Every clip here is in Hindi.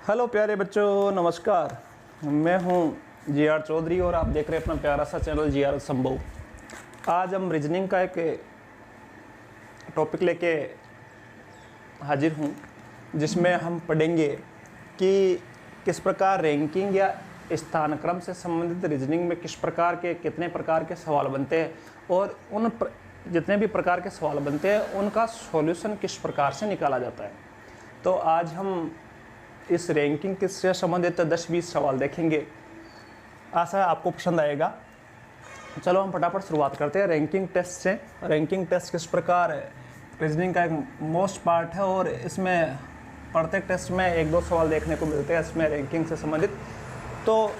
हेलो प्यारे बच्चों, नमस्कार। मैं हूं जी.आर. चौधरी और आप देख रहे हैं अपना प्यारा सा चैनल जी.आर. संभव। आज हम रीजनिंग का एक टॉपिक लेके हाजिर हूं, जिसमें हम पढ़ेंगे कि किस प्रकार रैंकिंग या स्थानक्रम से संबंधित रीजनिंग में किस प्रकार के कितने प्रकार के सवाल बनते हैं और जितने भी प्रकार के सवाल बनते हैं उनका सॉल्यूशन किस प्रकार से निकाला जाता है। तो आज हम इस रैंकिंग से संबंधित 10-20 सवाल देखेंगे। आशा है आपको पसंद आएगा। चलो हम फटाफट शुरुआत करते हैं रैंकिंग टेस्ट से। रैंकिंग टेस्ट किस प्रकार रीजनिंग का एक मोस्ट पार्ट है और इसमें प्रत्येक टेस्ट में 1-2 सवाल देखने को मिलते हैं इसमें रैंकिंग से संबंधित। तो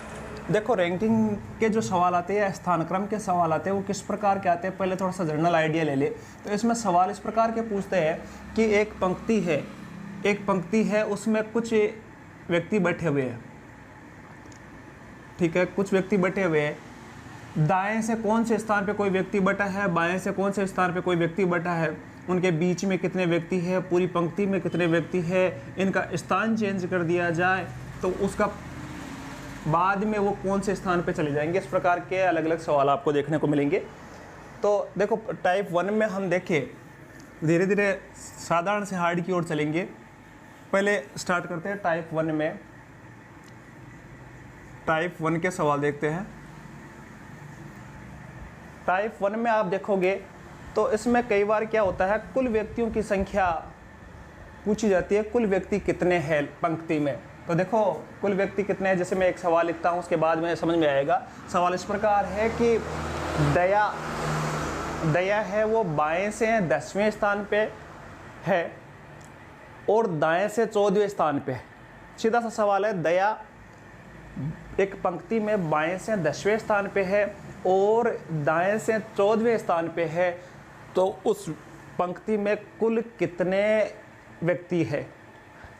देखो, रैंकिंग के जो सवाल आते हैं, स्थानक्रम के सवाल आते हैं, वो किस प्रकार के आते हैं। पहले थोड़ा सा जनरल आइडिया ले ले। तो इसमें सवाल इस प्रकार के पूछते हैं कि एक पंक्ति है, उसमें कुछ व्यक्ति बैठे हुए हैं। ठीक है, कुछ व्यक्ति बैठे हुए हैं। दाएं से कौन से स्थान पे कोई व्यक्ति बैठा है, बाएं से कौन से स्थान पे कोई व्यक्ति बैठा है, उनके बीच में कितने व्यक्ति है, पूरी पंक्ति में कितने व्यक्ति है, इनका स्थान चेंज कर दिया जाए तो उसका बाद में वो कौन से स्थान पे चले जाएंगे। इस प्रकार के अलग अलग सवाल आपको देखने को मिलेंगे। तो देखो, टाइप 1 में हम देखें, धीरे धीरे साधारण से हार्ड की ओर चलेंगे। पहले स्टार्ट करते हैं टाइप 1 में। टाइप 1 के सवाल देखते हैं। टाइप 1 में आप देखोगे तो इसमें कई बार क्या होता है, कुल व्यक्तियों की संख्या पूछी जाती है। कुल व्यक्ति कितने हैं पंक्ति में। तो देखो, कुल व्यक्ति कितने हैं। जैसे मैं एक सवाल लिखता हूँ, उसके बाद में समझ में आएगा। सवाल इस प्रकार है कि दया है वो बाएं से 10वें स्थान पे है और दाएं से 14वें स्थान पे है। सीधा सा सवाल है, दया एक पंक्ति में बाएं से 10वें स्थान पे है और दाएं से 14वें स्थान पे है, तो उस पंक्ति में कुल कितने व्यक्ति है।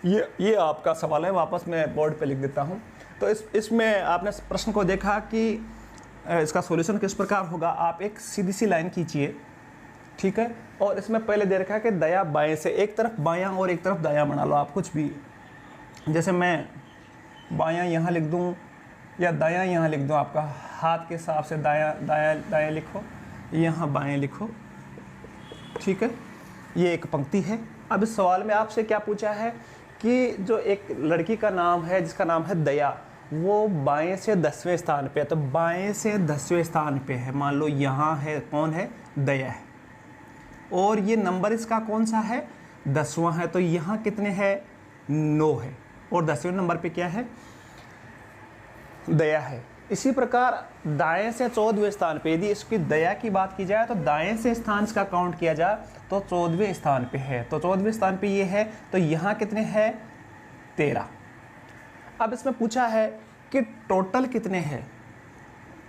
ये आपका सवाल है। वापस मैं बोर्ड पे लिख देता हूँ। तो इसमें आपने प्रश्न को देखा कि इसका सॉल्यूशन किस प्रकार होगा। आप एक सीधी सी लाइन खींचिए, ठीक है, और इसमें पहले दे रखा है कि दया बाएं से, एक तरफ बायां और एक तरफ दायां बना लो आप कुछ भी। जैसे मैं बायां यहाँ लिख दूँ या दायां यहाँ लिख दूँ, आपका हाथ के हिसाब से दायां लिखो, यहाँ बाएं लिखो, ठीक है। ये एक पंक्ति है। अब इस सवाल में आपसे क्या पूछा है कि जो एक लड़की का नाम है जिसका नाम है दया, वो बाएं से 10वें स्थान पे है। तो बाएं से 10वें स्थान पे है। मान लो यहाँ है, कौन है, दया है, और ये नंबर इसका कौन सा है, 10वां है। तो यहाँ कितने हैं, 9 है, और 10वें नंबर पे क्या है, दया है। इसी प्रकार दाएं से 14वें स्थान पे, यदि इसकी दया की बात की जाए तो दाएं से स्थान इसका काउंट किया जाए तो 14वें स्थान पे है। तो 14वें स्थान पे ये है, तो यहाँ कितने हैं, 13। अब इसमें पूछा है कि टोटल कितने हैं,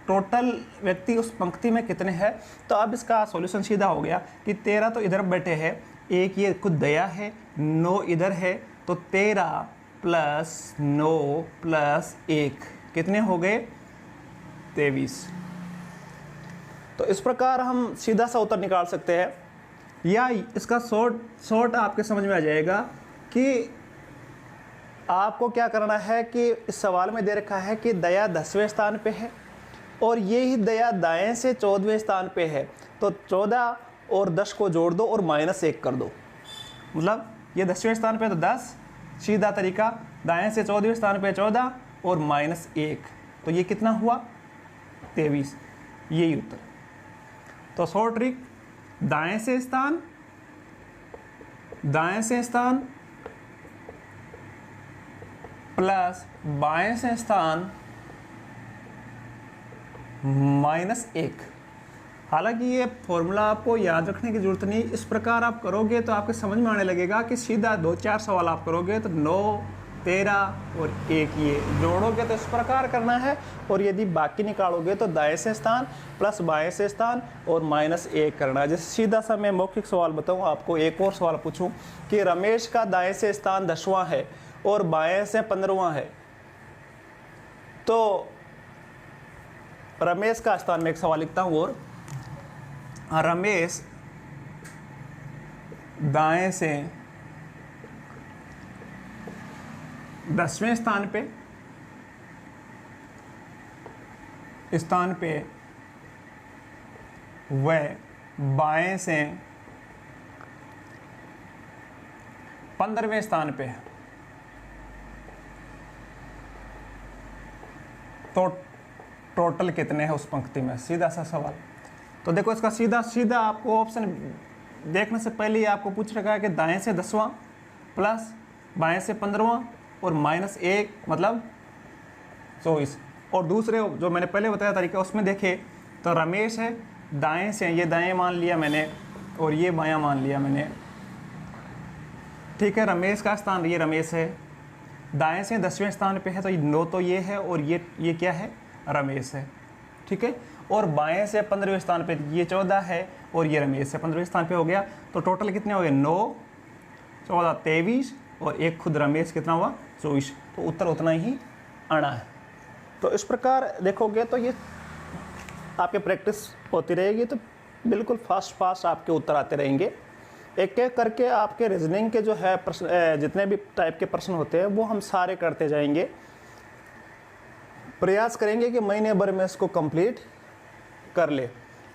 टोटल व्यक्ति उस पंक्ति में कितने हैं। तो अब इसका सॉल्यूशन सीधा हो गया कि 13 तो इधर बैठे हैं, एक ये खुद दया है, 9 इधर है, तो 13 + 9 + 1 कितने हो गए, 23। तो इस प्रकार हम सीधा सा उत्तर निकाल सकते हैं, या इसका शॉर्ट आपके समझ में आ जाएगा कि आपको क्या करना है कि इस सवाल में दे रखा है कि दया 10वें स्थान पे है और ये ही दया दाएं से 14वें स्थान पे है। तो 14 और 10 को जोड़ दो और -1 कर दो। मतलब ये 10वें स्थान पे तो 10, सीधा तरीका, दाएं से 14वें स्थान पे 14 और -1, तो ये कितना हुआ, 23। यही उत्तर। तो शॉर्ट ट्रिक, दाएं से स्थान प्लस बाएं से स्थान -1। हालांकि ये फॉर्मूला आपको याद रखने की जरूरत नहीं। इस प्रकार आप करोगे तो आपके समझ में आने लगेगा कि सीधा 2-4 सवाल आप करोगे तो 9, 13 और 1 ये जोड़ोगे तो इस प्रकार करना है। और यदि बाकी निकालोगे तो दाएं से स्थान प्लस बाएं से स्थान और -1 करना है। जैसे सीधा सा मैं मौखिक सवाल बताऊँ आपको, एक और सवाल पूछूं कि रमेश का दाएं से स्थान 10वां है और बाएं से 15वां है, तो रमेश का स्थान में एक सवाल लिखता हूँ, और रमेश दाएं से 10वें स्थान पे वह बाएं से 15वें स्थान पे है। तो टोटल कितने हैं उस पंक्ति में, सीधा सा सवाल। तो देखो इसका सीधा सीधा आपको ऑप्शन देखने से पहले ही आपको पूछ रखा है कि दाएं से 10वां प्लस बाएं से 15वां और -1 मतलब 24। और दूसरे जो मैंने पहले बताया तरीका उसमें देखे तो रमेश है, दाएं से ये दाएं मान लिया मैंने और ये बायां मान लिया मैंने, ठीक है। रमेश का स्थान ये रमेश है, दाएं से 10वें स्थान पे है तो 9 तो ये है और ये क्या है, रमेश है, ठीक है। और बाएं से 15वें स्थान पे ये 14 है और ये रमेश है 15वें स्थान पे हो गया। तो टोटल कितने हो गए, 9 14 23 और एक खुद रमेश कितना हुआ, 24। तो उत्तर उतना ही आना है। तो इस प्रकार देखोगे तो ये आपके प्रैक्टिस होती रहेगी तो बिल्कुल फास्ट आपके उत्तर आते रहेंगे। एक एक करके आपके रीजनिंग के जो है प्रश्न, जितने भी टाइप के प्रश्न होते हैं वो हम सारे करते जाएंगे। प्रयास करेंगे कि महीने भर में इसको कंप्लीट कर ले।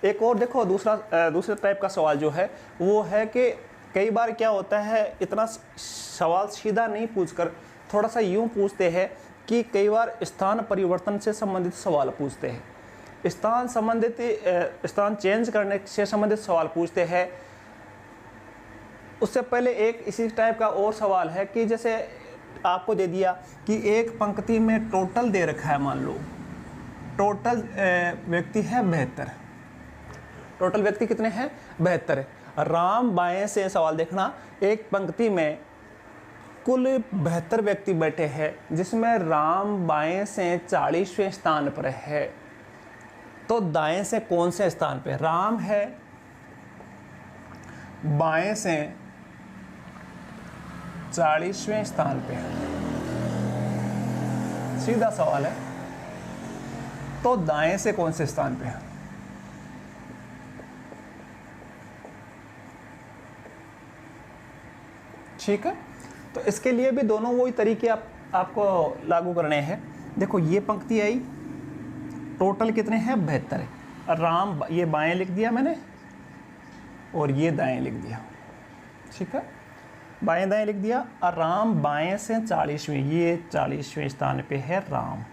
एक और देखो दूसरे टाइप का सवाल जो है वो है कि कई बार क्या होता है, इतना सवाल सीधा नहीं पूछकर थोड़ा सा यूं पूछते हैं कि कई बार स्थान परिवर्तन से संबंधित सवाल पूछते हैं, स्थान चेंज करने से संबंधित सवाल पूछते हैं। उससे पहले एक इसी टाइप का और सवाल है कि जैसे आपको दे दिया कि एक पंक्ति में टोटल दे रखा है, मान लो टोटल व्यक्ति है 72, टोटल व्यक्ति कितने हैं, 72 है। राम बाएं से सवाल देखना, एक पंक्ति में कुल 72 व्यक्ति बैठे हैं जिसमें राम बाएं से 40वें स्थान पर है। तो दाएं से कौन से स्थान पे, राम है बाएं से 40वें स्थान पे, सीधा सवाल है। तो दाएं से कौन से स्थान पे है, ठीक है। तो इसके लिए भी दोनों वही तरीके आपको लागू करने हैं। देखो ये पंक्ति आई, टोटल कितने हैं, 72 है। राम ये बाएं लिख दिया मैंने और ये दाएं लिख दिया, ठीक है, बाएं दाएं लिख दिया। और राम बाएं से 40वें, ये 40वें स्थान पे है राम,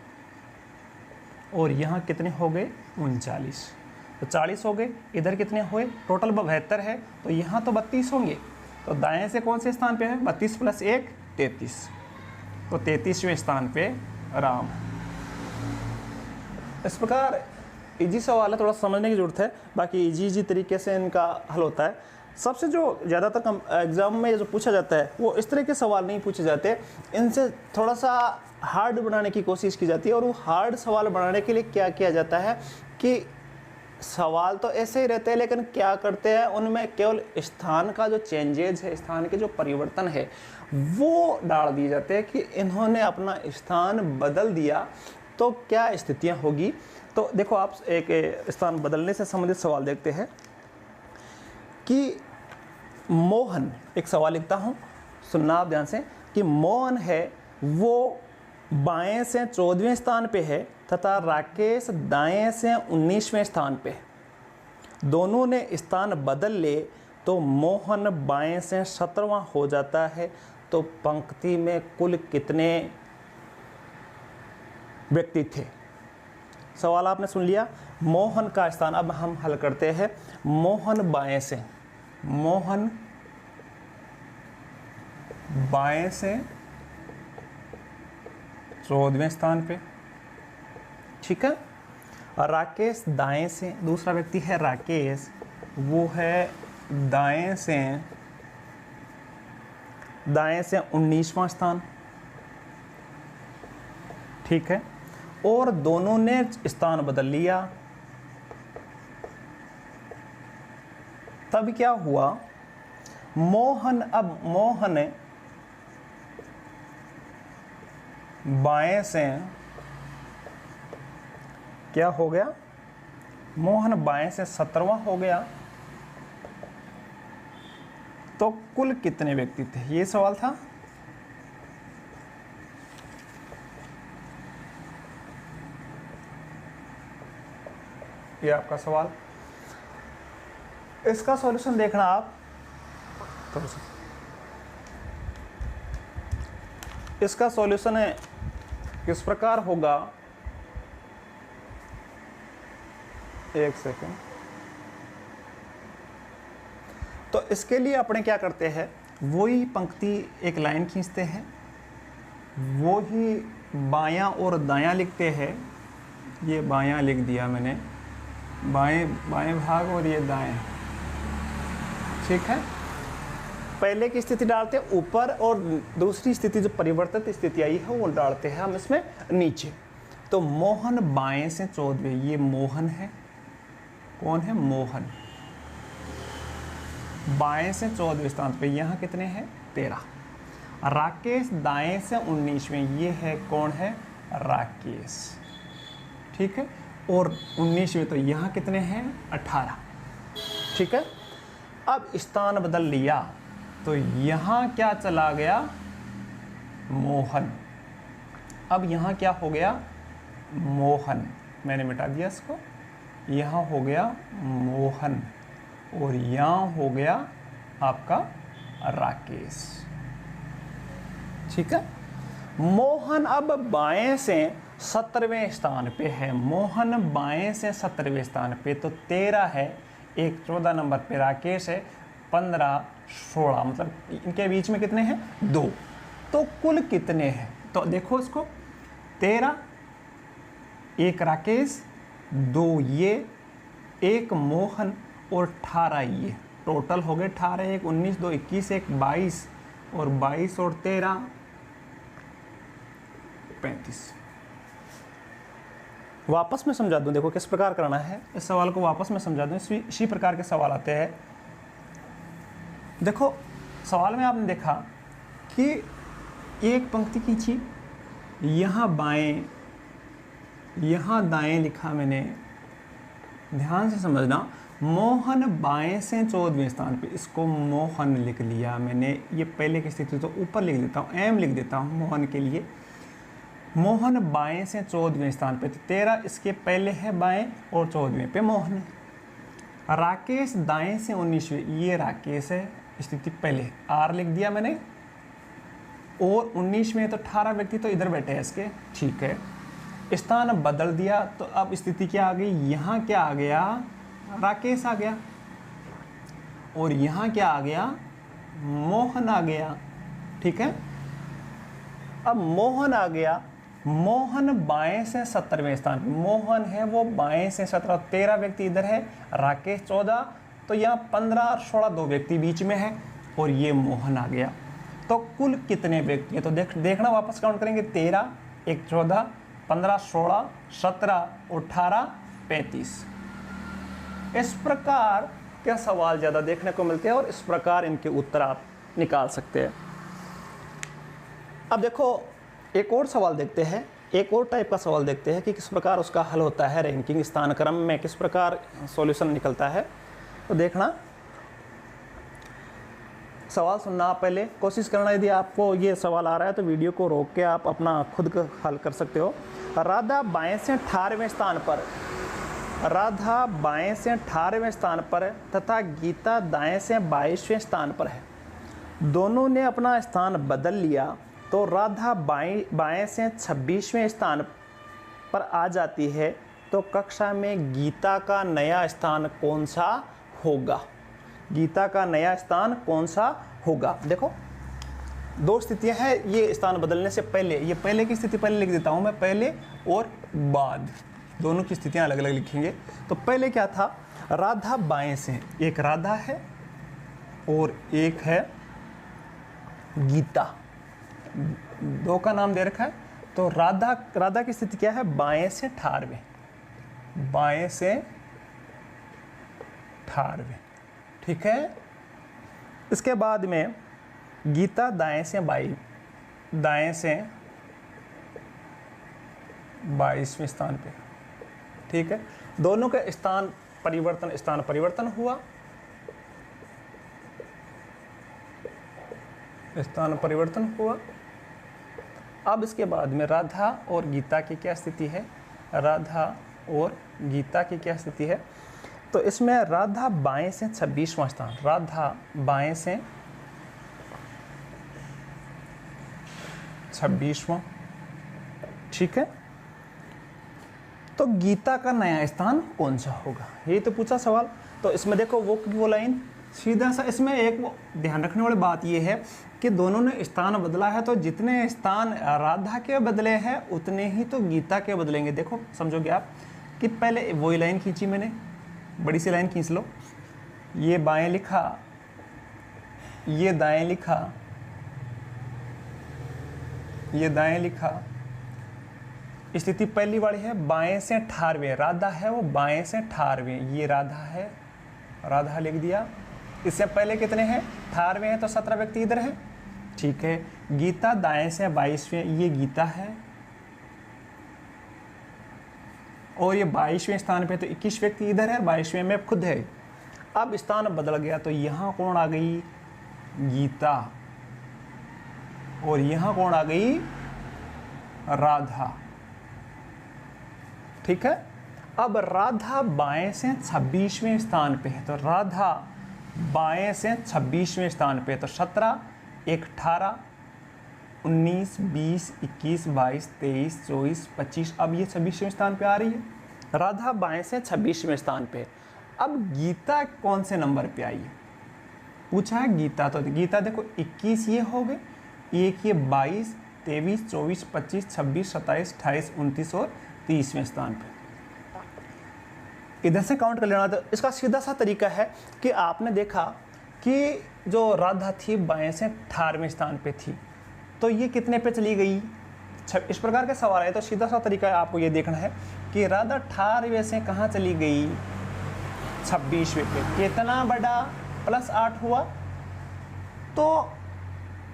और यहाँ कितने हो गए, 39। तो 40 हो गए, इधर कितने हुए, टोटल 72 है तो यहाँ तो 32 होंगे। तो दाएं से कौन से स्थान पे है, 32 + 1 33, तो 33वें स्थान पे राम। इस प्रकार इजी सवाल है, थोड़ा समझने की ज़रूरत है, बाकी इजी तरीके से इनका हल होता है। सबसे जो ज़्यादातर एग्ज़ाम में जो पूछा जाता है वो इस तरह के सवाल नहीं पूछे जाते, इनसे थोड़ा सा हार्ड बनाने की कोशिश की जाती है। और वो हार्ड सवाल बनाने के लिए क्या किया जाता है कि सवाल तो ऐसे ही रहते हैं लेकिन क्या करते हैं उनमें केवल स्थान का जो चेंजेज है, स्थान के जो परिवर्तन है वो डाल दिए जाते हैं कि इन्होंने अपना स्थान बदल दिया तो क्या स्थितियां होगी। तो देखो आप एक स्थान बदलने से संबंधित सवाल देखते हैं कि मोहन, एक सवाल लिखता हूँ, सुनना आप ध्यान से, कि मोहन है वो बाएं से 14वें स्थान पे है तथा राकेश दाएं से 19वें स्थान पे। दोनों ने स्थान बदल ले तो मोहन बाएं से 17वां हो जाता है। तो पंक्ति में कुल कितने व्यक्ति थे। सवाल आपने सुन लिया। मोहन का स्थान अब हम हल करते हैं। मोहन बाएं से 14वें स्थान पे, ठीक है। और राकेश दाएं से, दूसरा व्यक्ति है राकेश, वो है दाएं से 19वां स्थान, ठीक है। और दोनों ने स्थान बदल लिया। तब क्या हुआ, मोहन बाएं से क्या हो गया, मोहन बाएं से 17वां हो गया। तो कुल कितने व्यक्ति थे, ये सवाल था। ये आपका सवाल। इसका सॉल्यूशन देखना आप थोड़ा सा। इसका सॉल्यूशन है किस प्रकार होगा, एक सेकेंड। तो इसके लिए अपने क्या करते हैं, वही पंक्ति एक लाइन खींचते हैं, वो ही बायां और दायां लिखते हैं। ये बायां लिख दिया मैंने, बाएं भाग और ये दाएं, ठीक है। पहले की स्थिति डालते हैं ऊपर और दूसरी स्थिति जो परिवर्तित स्थिति आई है वो डालते हैं हम इसमें नीचे। तो मोहन बाएं से 14वें, ये मोहन है, कौन है, मोहन। बाएं से 14वें स्थान पे, यहाँ कितने हैं, 13। राकेश दाएं से 19वें, ये है कौन है, राकेश, ठीक है। और 19वें तो यहाँ कितने हैं, 18, ठीक है। अब स्थान बदल लिया तो यहाँ क्या चला गया, मोहन। अब यहाँ क्या हो गया, मोहन, मैंने मिटा दिया इसको, यहाँ हो गया मोहन और यहाँ हो गया आपका राकेश, ठीक है। मोहन अब बाएं से 17वें स्थान पे है, मोहन बाएं से 17वें स्थान पे, तो 13 है, एक 14 नंबर पे राकेश है, 15 16, मतलब इनके बीच में कितने हैं, 2। तो कुल कितने हैं, तो देखो इसको, 13, एक राकेश, 2 ये, एक मोहन और 18 ये, टोटल हो गए 18, एक 19, 2 21, एक 22 और 22 और 13 35। वापस में समझा दूं, देखो किस प्रकार करना है इस सवाल को, वापस में समझा दूं। इसी प्रकार के सवाल आते हैं। देखो सवाल में आपने देखा कि एक पंक्ति खींची, यहाँ बाएं यहाँ दाएं लिखा मैंने, ध्यान से समझना। मोहन बाएं से 14वें स्थान पे, इसको मोहन लिख लिया मैंने, ये पहले की स्थिति तो ऊपर लिख देता हूँ, एम लिख देता हूँ मोहन के लिए। मोहन बाएं से 14वें स्थान पे, तो 13 इसके पहले है बाएं और 14वें पे मोहन है। राकेश दाएं से 19वें, ये राकेश है, स्थिति पहले, आर लिख दिया मैंने, और 19वें तो 18 व्यक्ति तो इधर बैठे हैं इसके, ठीक है। स्थान बदल दिया तो अब स्थिति क्या आ गई, यहाँ क्या आ गया, राकेश आ गया, और यहाँ क्या आ गया, मोहन आ गया, ठीक है। अब मोहन आ गया, मोहन बाएं से 17वें स्थान पे, मोहन है वो बाएं से 17, 13 व्यक्ति इधर है, राकेश 14, तो यहाँ 15 और 16 2 व्यक्ति बीच में है, और ये मोहन आ गया। तो कुल कितने व्यक्ति हैं, तो देखना वापस काउंट करेंगे, 13, एक 14, 15, 16, 17, 18, 35। इस प्रकार के सवाल ज़्यादा देखने को मिलते हैं और इस प्रकार इनके उत्तर आप निकाल सकते हैं। अब देखो एक और सवाल देखते हैं, एक और टाइप का सवाल देखते हैं कि किस प्रकार उसका हल होता है, रैंकिंग स्थान क्रम में किस प्रकार सॉल्यूशन निकलता है। तो देखना, सवाल सुनना आप पहले, कोशिश करना, यदि आपको ये सवाल आ रहा है तो वीडियो को रोक के आप अपना खुद का हल कर सकते हो। राधा बाएं से 18वें स्थान पर, राधा बाएं से 18वें स्थान पर तथा गीता दाएं से 22वें स्थान पर है। दोनों ने अपना स्थान बदल लिया तो राधा बाएं से 26वें स्थान पर आ जाती है। तो कक्षा में गीता का नया स्थान कौन सा होगा, गीता का नया स्थान कौन सा होगा। देखो दो स्थितियां हैं, ये स्थान बदलने से पहले, ये पहले की स्थिति पहले लिख देता हूं मैं, पहले और बाद, दोनों की स्थितियां अलग अलग लिखेंगे। तो पहले क्या था, राधा बाएं से, एक राधा है और एक है गीता, दो का नाम दे रखा है। तो राधा की स्थिति क्या है, बाएं से 18वें, बाएं से 18वें, ठीक है। इसके बाद में गीता दाएं से 22वें स्थान पे, ठीक है। दोनों के स्थान परिवर्तन हुआ, स्थान परिवर्तन हुआ। अब इसके बाद में राधा और गीता की क्या स्थिति है, राधा और गीता की क्या स्थिति है। तो इसमें राधा बाएं से 26वां स्थान, राधा बाएं से 26वां, ठीक है। तो गीता का नया स्थान कौन सा होगा, ये तो पूछा सवाल। तो इसमें देखो वो लाइन सीधा सा, इसमें एक ध्यान रखने वाली बात ये है कि दोनों ने स्थान बदला है, तो जितने स्थान राधा के बदले हैं उतने ही तो गीता के बदलेंगे। देखो समझोगे आप कि पहले वही लाइन खींची मैंने, बड़ी सी लाइन खींच लो, ये बाएं लिखा, ये दाएं लिखा, ये दाएं लिखा। स्थिति पहली वाली है बाएं से 18वें, राधा है वो बाएं से 18वें, ये राधा है, राधा लिख दिया। इससे पहले कितने हैं, 18वें हैं, तो 17 व्यक्ति इधर हैं, ठीक है। गीता दाएं से 22वें, ये गीता है, और ये 22वें स्थान पे, तो 21 व्यक्ति इधर है, 22वें में खुद है। अब स्थान बदल गया, तो यहाँ कौन आ गई, गीता, और यहाँ कौन आ गई, राधा, ठीक है। अब राधा बाएं से 26वें स्थान पे है, तो राधा बाएं से 26वें स्थान पे, तो 17, 1, 18, 19, 20, 21, 22, 23, 24, 25, अब ये 26वें स्थान पे आ रही है, राधा बाएं से 26वें स्थान पे। अब गीता कौन से नंबर पे आई है, पूछा है गीता, तो गीता देखो 21 ये हो गए, एक ये 22, 23, 24, 25, 26, 27, 28, 29 और 30वें स्थान पे। इधर से काउंट कर लेना। तो इसका सीधा सा तरीका है कि आपने देखा कि जो राधा थी बाएं से 18वें स्थान पे थी, तो ये कितने पे चली गई, इस प्रकार के सवाल है। तो सीधा सा तरीका है आपको ये देखना है कि राधा 18वें से कहाँ चली गई, 26वें पे, कितना बड़ा +8 हुआ। तो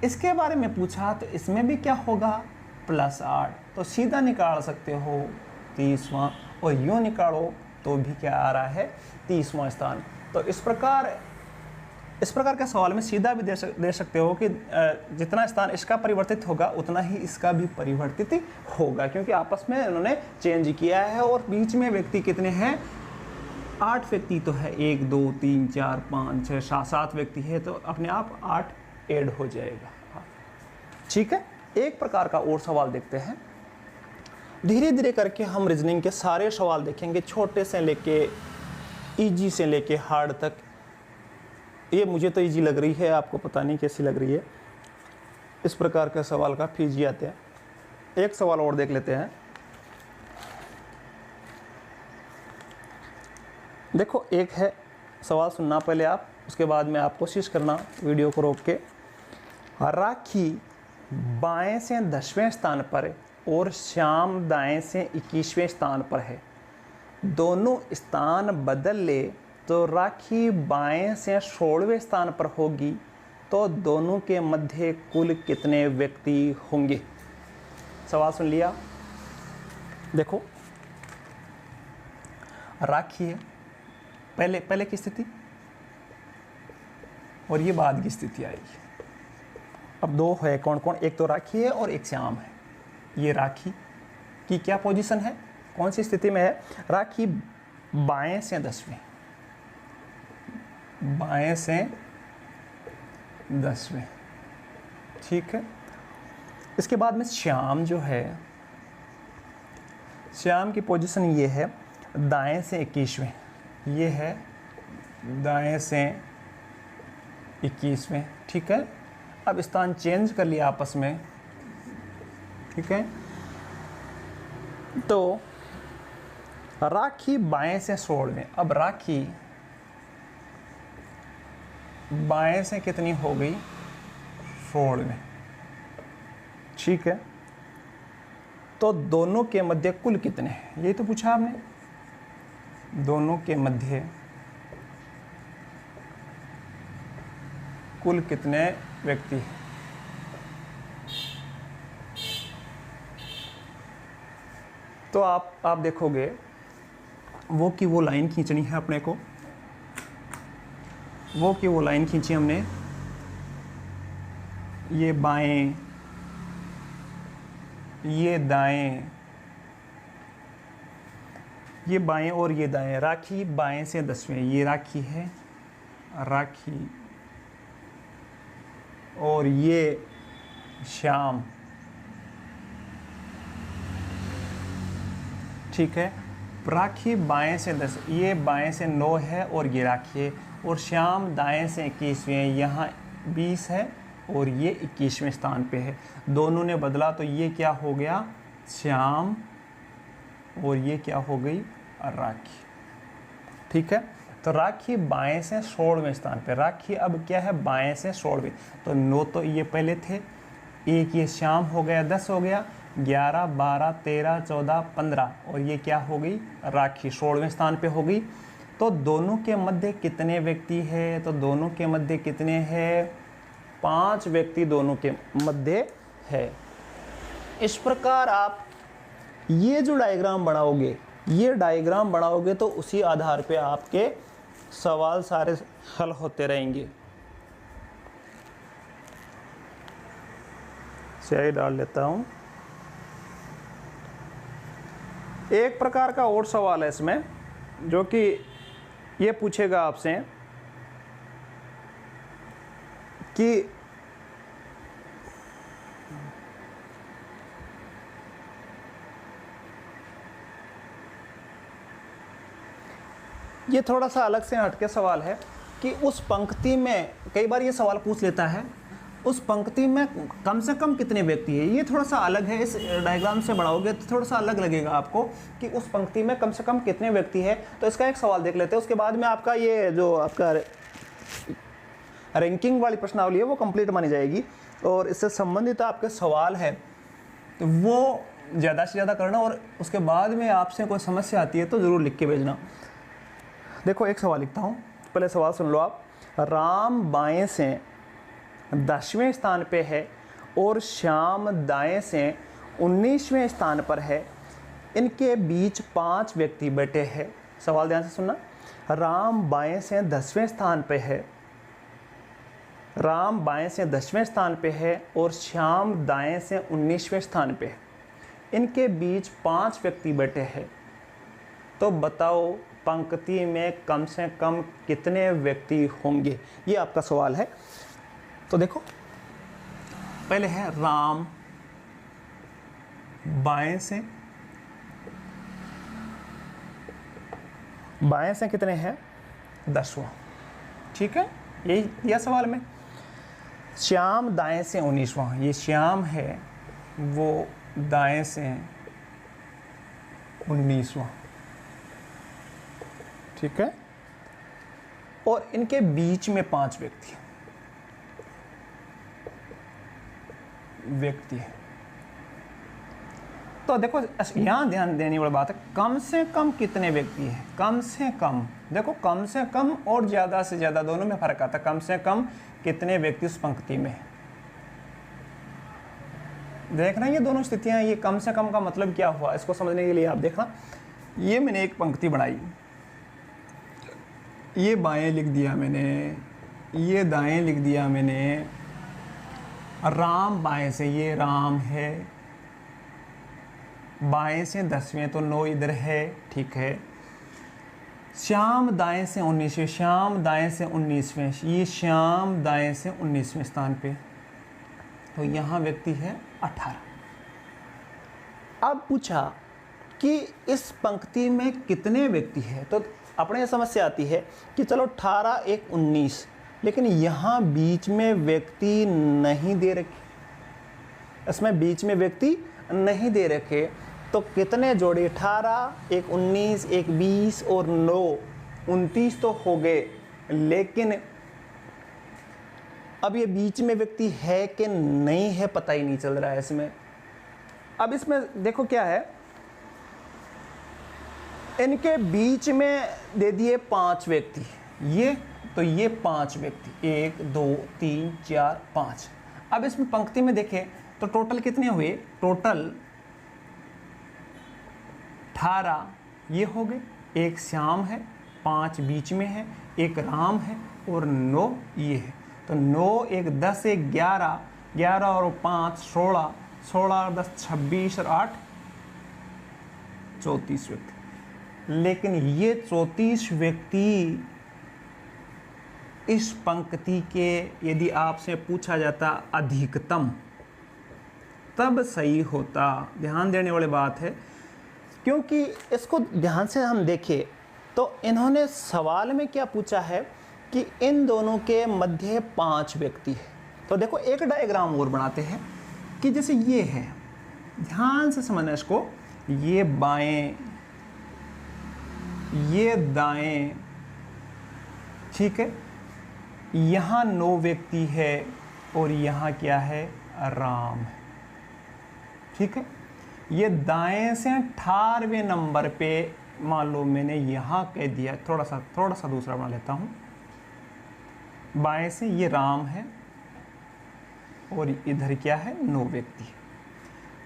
इसके बारे में पूछा, तो इसमें भी क्या होगा, +8, तो सीधा निकाल सकते हो 30वां, और यूँ निकालो तो भी क्या आ रहा है, 30वां स्थान। तो इस प्रकार के सवाल में सीधा भी दे सकते हो कि जितना स्थान इसका परिवर्तित होगा उतना ही इसका भी परिवर्तित होगा, क्योंकि आपस में इन्होंने चेंज किया है, और बीच में व्यक्ति कितने हैं, 8 व्यक्ति तो है, 1, 2, 3, 4, 5, 6, 7 व्यक्ति है, तो अपने आप 8 ऐड हो जाएगा, ठीक है। एक प्रकार का और सवाल देखते हैं, धीरे धीरे करके हम रीजनिंग के सारे सवाल देखेंगे, छोटे से लेके इजी से लेके हार्ड तक। ये मुझे तो इजी लग रही है, आपको पता नहीं कैसी लग रही है। इस प्रकार के सवाल काफ़ी इजी आते हैं। एक सवाल और देख लेते हैं। देखो एक है सवाल, सुनना पहले आप, उसके बाद में आप कोशिश करना वीडियो को रोक के। राखी बाएं से 10वें स्थान पर और श्याम दाएं से 21वें स्थान पर है, दोनों स्थान बदल ले तो राखी बाएं से 16वें स्थान पर होगी, तो दोनों के मध्य कुल कितने व्यक्ति होंगे। सवाल सुन लिया। देखो राखी है पहले की स्थिति, और ये बाद की स्थिति आएगी। अब दो है, कौन कौन, एक तो राखी है और एक श्याम है। ये राखी की क्या पोजीशन है, कौन सी स्थिति में है, राखी बाएं से 10वें, बाएं से 10वें, ठीक है। इसके बाद में श्याम जो है, श्याम की पोजीशन ये है दाएं से 21वें, ये है दाएं से 21वें, ठीक है। अब स्थान चेंज कर लिया आपस में, ठीक है। तो राखी बाएं से 16वें, अब राखी बाएं से कितनी हो गई, 16वें, ठीक है। तो दोनों के मध्य कुल कितने हैं, यही तो पूछा आपने। दोनों के मध्य कुल कितने व्यक्ति हैं। तो आप देखोगे वो की वो लाइन खींचनी है अपने को, वो की वो लाइन खींची हमने, ये बाएं, ये दाएं, ये बाएं और ये दाएं, राखी बाएं से 10वें, ये राखी है, राखी, और ये श्याम, ठीक है। राखी बाएं से 10, ये बाएं से 9 है और ये राखी है, और श्याम दाएं से 21वें, यहाँ 20 है और ये 21वें स्थान पे है। दोनों ने बदला तो ये क्या हो गया, श्याम, और ये क्या हो गई, राखी, ठीक है। तो राखी बाएं से 16वें स्थान पे, राखी अब क्या है, बाएं से 16वें, तो 9 तो ये पहले थे, एक ये श्याम हो गया, 10 हो गया, 11, 12, 13, 14, 15, और ये क्या हो गई, राखी 16वें स्थान पे हो गई। तो दोनों के मध्य कितने व्यक्ति है, तो दोनों के मध्य कितने हैं, 5 व्यक्ति दोनों के मध्य है। इस प्रकार आप ये जो डायग्राम बनाओगे, ये डायग्राम बनाओगे तो उसी आधार पे आपके सवाल सारे हल होते रहेंगे। स्याही डाल लेता हूं। एक प्रकार का और सवाल है इसमें, जो कि ये पूछेगा आपसे कि ये थोड़ा सा अलग से हटके सवाल है कि उस पंक्ति में, कई बार ये सवाल पूछ लेता है, उस पंक्ति में कम से कम कितने व्यक्ति हैं। ये थोड़ा सा अलग है, इस डायग्राम से बढ़ाओगे तो थोड़ा सा अलग लगेगा आपको कि उस पंक्ति में कम से कम कितने व्यक्ति हैं। तो इसका एक सवाल देख लेते हैं, उसके बाद में आपका ये जो आपका रैंकिंग वाली प्रश्नावली है वो कंप्लीट मानी जाएगी, और इससे संबंधित आपके सवाल है तो वो ज़्यादा से ज़्यादा करना, और उसके बाद में आपसे कोई समस्या आती है तो ज़रूर लिख के भेजना। देखो एक सवाल लिखता हूँ, पहले सवाल सुन लो आप। राम बाएं से 10वें स्थान पे है और श्याम दाएं से 19वें स्थान पर है, इनके बीच 5 व्यक्ति बैठे हैं। सवाल ध्यान से सुनना। राम बाएं से 10वें स्थान पे है, राम बाएं से 10वें स्थान पे है और श्याम दाएं से 19वें स्थान पे है, इनके बीच 5 व्यक्ति बैठे हैं। तो बताओ पंक्ति में कम से कम कितने व्यक्ति होंगे, ये आपका सवाल है। तो देखो पहले है राम बाएं से कितने हैं, 10वां, ठीक है, यही दिया सवाल में। श्याम दाएं से 19वां, ये श्याम है वो दाएं से 19वां, ठीक है, और इनके बीच में 5 व्यक्ति है। तो देखो यहां ध्यान देने वाली बात है, कम से कम कितने व्यक्ति हैं, कम से कम, देखो कम से कम और ज्यादा से ज्यादा दोनों में फर्क आता है। कम से कम कितने व्यक्ति उस पंक्ति में, देखना ये दोनों स्थितियां, ये कम से कम का मतलब क्या हुआ, इसको समझने के लिए आप देखना। ये मैंने एक पंक्ति बनाई, ये बाएं लिख दिया मैंने, ये दाएं लिख दिया मैंने। राम बाएं से, ये राम है, बाएं से 10वें तो 9 इधर है, ठीक है। श्याम दाएं से 19वें, श्याम दाएं से 19वें, ये श्याम दाएं से 19वें स्थान पे, तो यहाँ व्यक्ति है 18। अब पूछा कि इस पंक्ति में कितने व्यक्ति हैं, तो अपने समस्या आती है कि चलो 18 1 19, लेकिन यहाँ बीच में व्यक्ति नहीं दे रखे, इसमें बीच में व्यक्ति नहीं दे रखे, तो कितने जोड़े, 18 1 19 1 20 और 9 29 तो हो गए, लेकिन अब ये बीच में व्यक्ति है कि नहीं है पता ही नहीं चल रहा है इसमें। अब इसमें देखो क्या है, इनके बीच में दे दिए 5 व्यक्ति, ये तो ये 5 व्यक्ति, 1 2 3 4 5। अब इसमें पंक्ति में देखें तो टोटल कितने हुए, टोटल 18 ये हो गए, एक श्याम है, 5 बीच में है, एक राम है और 9 ये है। तो 9 1 10 1 11, 11 और 5 16, 16 और 10 26 और 8 34 व्यक्ति। लेकिन ये 34 व्यक्ति इस पंक्ति के यदि आपसे पूछा जाता अधिकतम तब सही होता। ध्यान देने वाली बात है, क्योंकि इसको ध्यान से हम देखें तो इन्होंने सवाल में क्या पूछा है कि इन दोनों के मध्य 5 व्यक्ति है। तो देखो एक डायग्राम और बनाते हैं कि जैसे ये है, ध्यान से समझना इसको, ये बाएं, ये दाएं, ठीक है। यहाँ 9 व्यक्ति है और यहाँ क्या है, राम, ठीक है। ये दाएं से 18वें नंबर पे, मान लो मैंने यहाँ कह दिया, थोड़ा सा दूसरा बना लेता हूँ। बाएं से ये राम है और इधर क्या है, 9 व्यक्ति।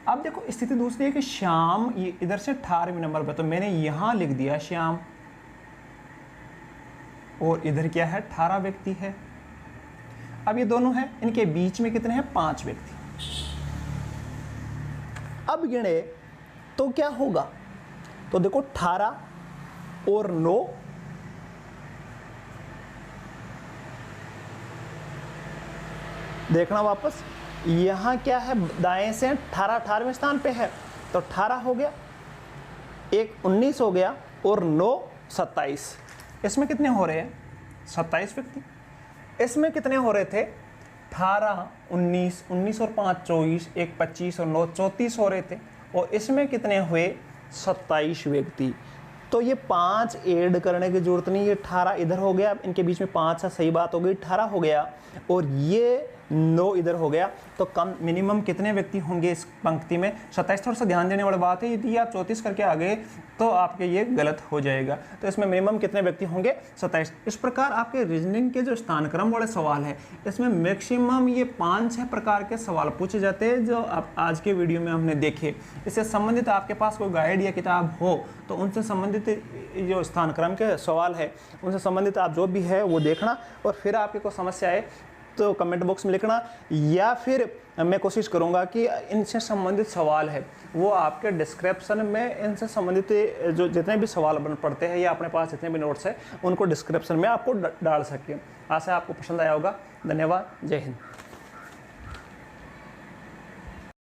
अब देखो स्थिति दूसरी है कि श्याम, ये इधर से 18वें नंबर पे, तो मैंने यहाँ लिख दिया श्याम, और इधर क्या है, 18 व्यक्ति है। अब ये दोनों हैं, इनके बीच में कितने हैं, 5 व्यक्ति। अब गिने तो क्या होगा, तो देखो 18 और 9, देखना वापस, यहाँ क्या है, दाएं से 18 18वें स्थान पे है, तो 18 हो गया, एक 19 हो गया, और 9 27। इसमें कितने हो रहे हैं, 27 व्यक्ति। इसमें कितने हो रहे थे, 18 19, 19 और 5 24, एक 25 और 9 34 हो रहे थे, और इसमें कितने हुए, 27 व्यक्ति। तो ये 5 ऐड करने की जरूरत नहीं, ये 18 इधर हो गया, इनके बीच में 5 है, सही बात हो गई, 18 हो गया, और ये 9 इधर हो गया। तो कम मिनिमम कितने व्यक्ति होंगे इस पंक्ति में, 27। थोड़ा सा ध्यान देने वाली बात है, यदि आप 34 करके आ गए तो आपके ये गलत हो जाएगा। तो इसमें मिनिमम कितने व्यक्ति होंगे, 27। इस प्रकार आपके रीजनिंग के जो स्थानक्रम वाले सवाल है, इसमें मैक्सिमम ये 5-6 प्रकार के सवाल पूछे जाते हैं जो आप आज के वीडियो में हमने देखे। इससे संबंधित आपके पास कोई गाइड या किताब हो तो उनसे संबंधित जो स्थानक्रम के सवाल है उनसे संबंधित आप जो भी है वो देखना, और फिर आपके को समस्या आए तो कमेंट बॉक्स में लिखना, या फिर मैं कोशिश करूंगा कि इनसे संबंधित सवाल है वो आपके डिस्क्रिप्शन में, इनसे संबंधित जो जितने भी सवाल बन पड़ते हैं या अपने पास जितने भी नोट्स हैं उनको डिस्क्रिप्शन में आपको डाल सकें। आशा आपको पसंद आया होगा। धन्यवाद। जय हिंद।